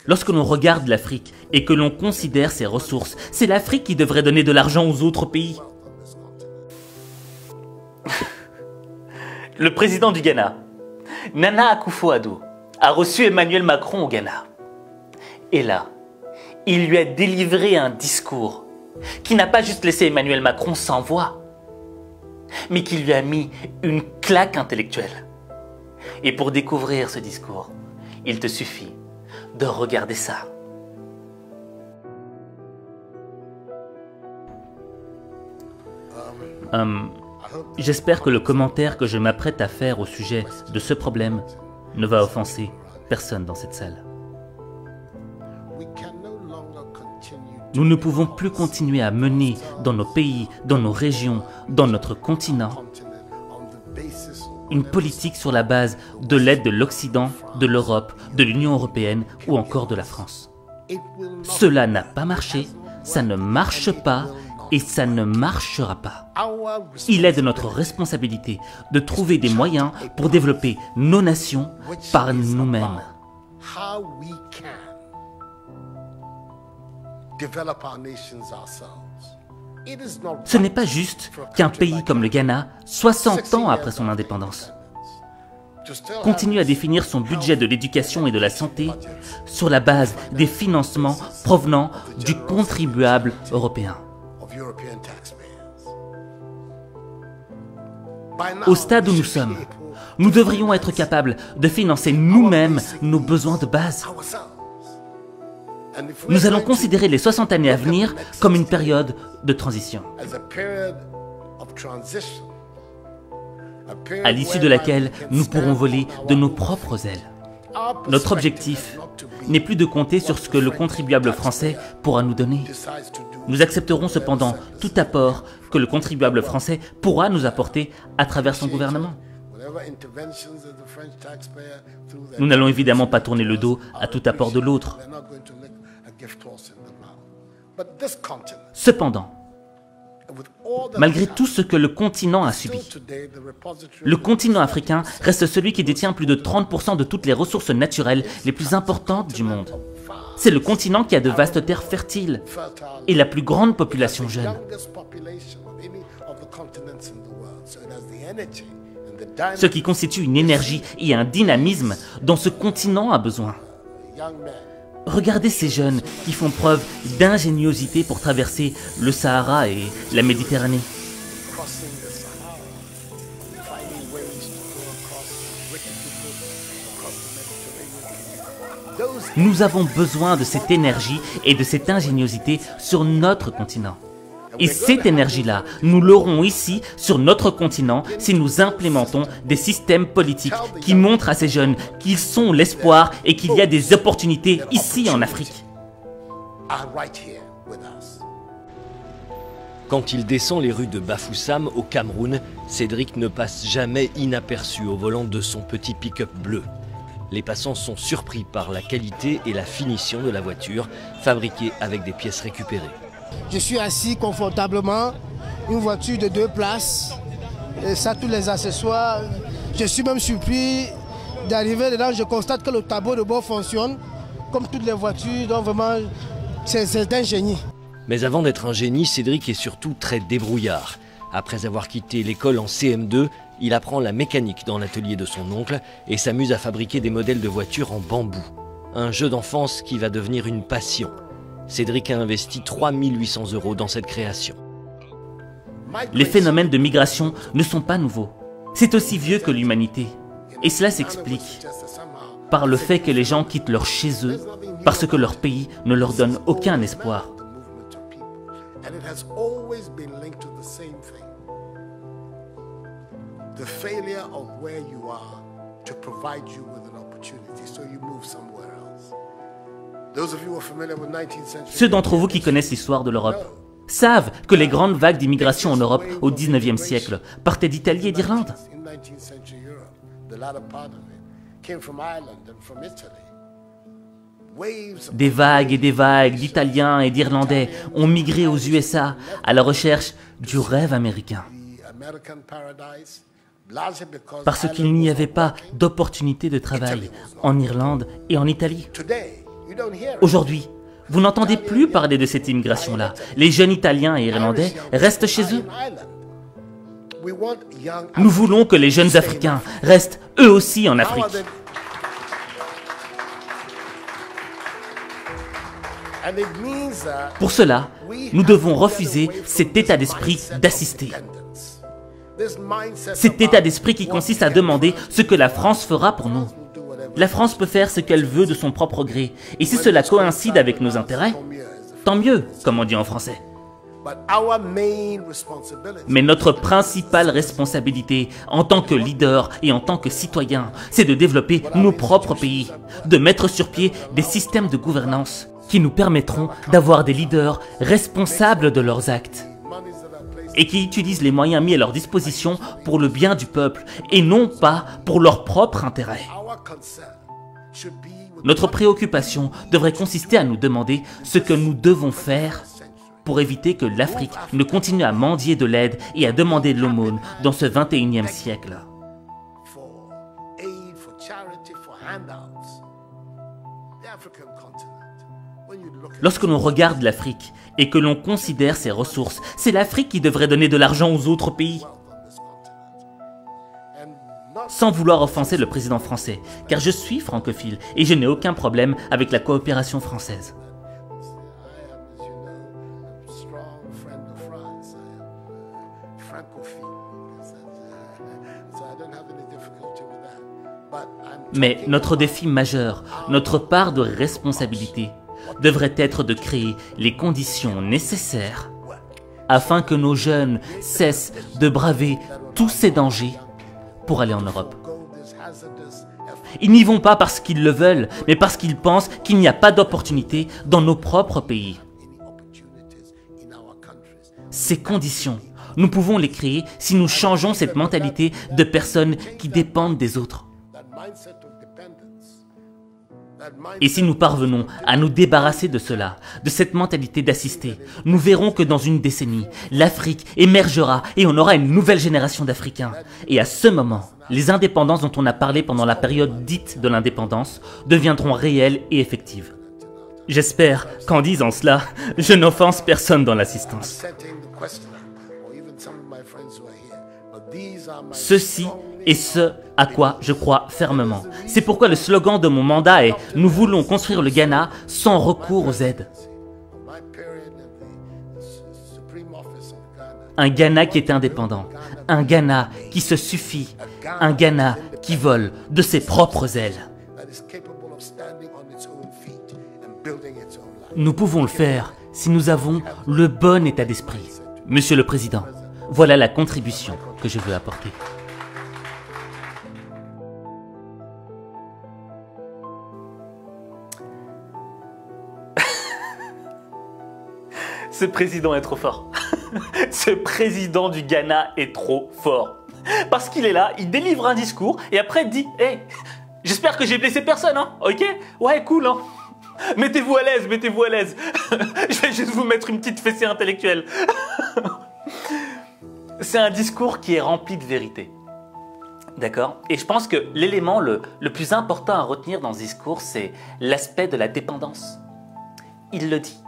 Lorsque l'on regarde l'Afrique et que l'on considère ses ressources, c'est l'Afrique qui devrait donner de l'argent aux autres pays. Le président du Ghana, Nana Akufo-Addo, a reçu Emmanuel Macron au Ghana. Et là, il lui a délivré un discours qui n'a pas juste laissé Emmanuel Macron sans voix, mais qui lui a mis une claque intellectuelle. Et pour découvrir ce discours, il te suffit de regarder ça. J'espère que le commentaire que je m'apprête à faire au sujet de ce problème ne va offenser personne dans cette salle. Nous ne pouvons plus continuer à mener dans nos pays, dans nos régions, dans notre continent, une politique sur la base de l'aide de l'Occident, de l'Europe, de l'Union européenne ou encore de la France. Cela n'a pas marché, ça ne marche pas et ça ne marchera pas. Il est de notre responsabilité de trouver des moyens pour développer nos nations par nous-mêmes. Ce n'est pas juste qu'un pays comme le Ghana, 60 ans après son indépendance, continue à définir son budget de l'éducation et de la santé sur la base des financements provenant du contribuable européen. Au stade où nous sommes, nous devrions être capables de financer nous-mêmes nos besoins de base. Nous allons considérer les 60 années à venir comme une période de transition, à l'issue de laquelle nous pourrons voler de nos propres ailes. Notre objectif n'est plus de compter sur ce que le contribuable français pourra nous donner. Nous accepterons cependant tout apport que le contribuable français pourra nous apporter à travers son gouvernement. Nous n'allons évidemment pas tourner le dos à tout apport de l'autre. Cependant, malgré tout ce que le continent a subi, le continent africain reste celui qui détient plus de 30% de toutes les ressources naturelles les plus importantes du monde. C'est le continent qui a de vastes terres fertiles et la plus grande population jeune. Ce qui constitue une énergie et un dynamisme dont ce continent a besoin. Regardez ces jeunes qui font preuve d'ingéniosité pour traverser le Sahara et la Méditerranée. Nous avons besoin de cette énergie et de cette ingéniosité sur notre continent. Et cette énergie-là, nous l'aurons ici, sur notre continent, si nous implémentons des systèmes politiques qui montrent à ces jeunes qu'ils sont l'espoir et qu'il y a des opportunités ici en Afrique. Quand il descend les rues de Bafoussam, au Cameroun, Cédric ne passe jamais inaperçu au volant de son petit pick-up bleu. Les passants sont surpris par la qualité et la finition de la voiture, fabriquée avec des pièces récupérées. Je suis assis confortablement, une voiture de 2 places, et ça, tous les accessoires. Je suis même surpris d'arriver dedans, je constate que le tableau de bord fonctionne, comme toutes les voitures, donc vraiment, c'est un génie. Mais avant d'être un génie, Cédric est surtout très débrouillard. Après avoir quitté l'école en CM2, il apprend la mécanique dans l'atelier de son oncle et s'amuse à fabriquer des modèles de voitures en bambou. Un jeu d'enfance qui va devenir une passion. Cédric a investi 3 800 € dans cette création. Les phénomènes de migration ne sont pas nouveaux. C'est aussi vieux que l'humanité. Et cela s'explique par le fait que les gens quittent leur chez eux parce que leur pays ne leur donne aucun espoir. Ceux d'entre vous qui connaissent l'histoire de l'Europe savent que les grandes vagues d'immigration en Europe au XIXe siècle partaient d'Italie et d'Irlande. Des vagues et des vagues d'Italiens et d'Irlandais ont migré aux USA à la recherche du rêve américain. Parce qu'il n'y avait pas d'opportunité de travail en Irlande et en Italie. Aujourd'hui, vous n'entendez plus parler de cette immigration-là. Les jeunes Italiens et Irlandais restent chez eux. Nous voulons que les jeunes Africains restent eux aussi en Afrique. Pour cela, nous devons refuser cet état d'esprit d'assister. Cet état d'esprit qui consiste à demander ce que la France fera pour nous. La France peut faire ce qu'elle veut de son propre gré. Et si cela coïncide avec nos intérêts, tant mieux, comme on dit en français. Mais notre principale responsabilité en tant que leader et en tant que citoyen, c'est de développer nos propres pays, de mettre sur pied des systèmes de gouvernance qui nous permettront d'avoir des leaders responsables de leurs actes et qui utilisent les moyens mis à leur disposition pour le bien du peuple et non pas pour leur propre intérêt. Notre préoccupation devrait consister à nous demander ce que nous devons faire pour éviter que l'Afrique ne continue à mendier de l'aide et à demander de l'aumône dans ce 21e siècle. Lorsque l'on regarde l'Afrique et que l'on considère ses ressources, c'est l'Afrique qui devrait donner de l'argent aux autres pays. Sans vouloir offenser le président français, car je suis francophile et je n'ai aucun problème avec la coopération française. Mais notre défi majeur, notre part de responsabilité, devrait être de créer les conditions nécessaires afin que nos jeunes cessent de braver tous ces dangers pour aller en Europe. Ils n'y vont pas parce qu'ils le veulent, mais parce qu'ils pensent qu'il n'y a pas d'opportunité dans nos propres pays. Ces conditions, nous pouvons les créer si nous changeons cette mentalité de personnes qui dépendent des autres. Et si nous parvenons à nous débarrasser de cela, de cette mentalité d'assister, nous verrons que dans une décennie, l'Afrique émergera et on aura une nouvelle génération d'Africains. Et à ce moment, les indépendances dont on a parlé pendant la période dite de l'indépendance deviendront réelles et effectives. J'espère qu'en disant cela, je n'offense personne dans l'assistance. Ceci est ce à quoi je crois fermement. C'est pourquoi le slogan de mon mandat est « Nous voulons construire le Ghana sans recours aux aides ». Un Ghana qui est indépendant, un Ghana qui se suffit, un Ghana qui vole de ses propres ailes. Nous pouvons le faire si nous avons le bon état d'esprit. Monsieur le Président, voilà la contribution que je veux apporter. Ce président est trop fort. Ce président du Ghana est trop fort. Parce qu'il est là, il délivre un discours et après il dit « Hey, j'espère que j'ai blessé personne, hein, ok? Ouais, cool, hein. Mettez-vous à l'aise, mettez-vous à l'aise. Je vais juste vous mettre une petite fessée intellectuelle. » C'est un discours qui est rempli de vérité. D'accord? Et je pense que l'élément le plus important à retenir dans ce discours, c'est l'aspect de la dépendance. Il le dit.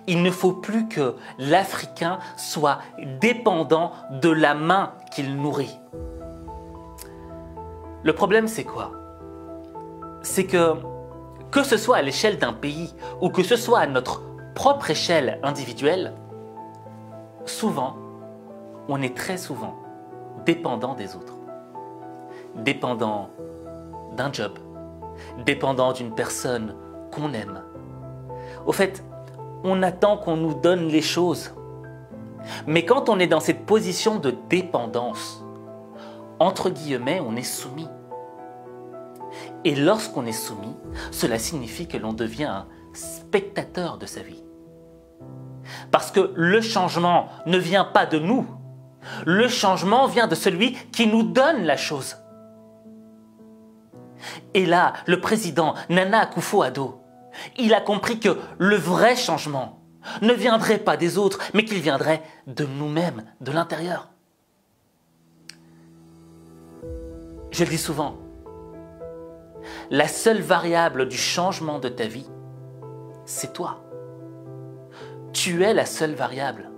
Il ne faut plus que l'Africain soit dépendant de la main qu'il nourrit. Le problème, c'est quoi? C'est que ce soit à l'échelle d'un pays ou que ce soit à notre propre échelle individuelle, souvent, on est très souvent dépendant des autres. Dépendant d'un job, dépendant d'une personne qu'on aime. Au fait, on attend qu'on nous donne les choses. Mais quand on est dans cette position de dépendance, entre guillemets, on est soumis. Et lorsqu'on est soumis, cela signifie que l'on devient un spectateur de sa vie. Parce que le changement ne vient pas de nous. Le changement vient de celui qui nous donne la chose. Et là, le président Nana Akufo-Addo, il a compris que le vrai changement ne viendrait pas des autres, mais qu'il viendrait de nous-mêmes, de l'intérieur. Je le dis souvent, La seule variable du changement de ta vie, c'est toi. Tu es la seule variable.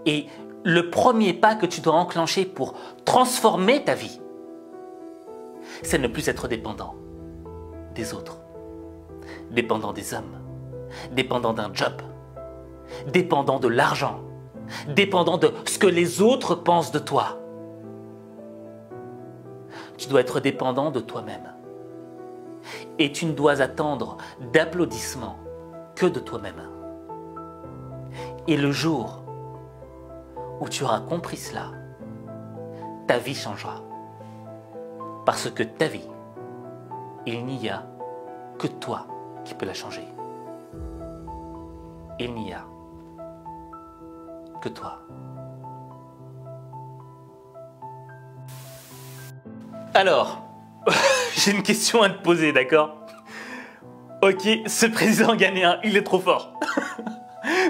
Et le premier pas que tu dois enclencher pour transformer ta vie, c'est ne plus être dépendant des autres, dépendant des hommes, dépendant d'un job, dépendant de l'argent, dépendant de ce que les autres pensent de toi. Tu dois être dépendant de toi-même. Et tu ne dois attendre d'applaudissements que de toi-même. Et le jour où tu auras compris cela, ta vie changera. Parce que ta vie, il n'y a que toi qui peux la changer. Il n'y a que toi. Alors, j'ai une question à te poser, d'accord? Ok, ce président ghanéen, il est trop fort.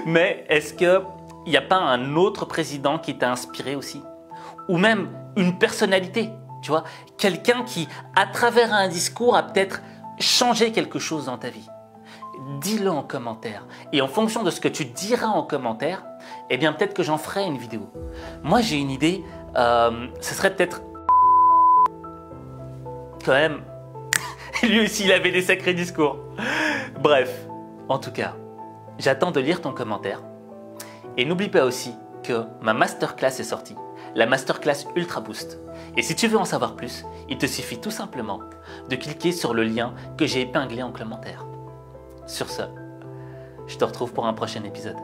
Mais est-ce qu'il n'y a pas un autre président qui t'a inspiré aussi? Ou même une personnalité, tu vois? Quelqu'un qui, à travers un discours, a peut-être changé quelque chose dans ta vie. Dis-le en commentaire. Et en fonction de ce que tu diras en commentaire, eh bien peut-être que j'en ferai une vidéo. Moi j'ai une idée, ce serait peut-être... Quand même, lui aussi il avait des sacrés discours. Bref, en tout cas, j'attends de lire ton commentaire. Et n'oublie pas aussi que ma masterclass est sortie, la masterclass Ultra Boost. Et si tu veux en savoir plus, il te suffit tout simplement de cliquer sur le lien que j'ai épinglé en commentaire. Sur ce, je te retrouve pour un prochain épisode.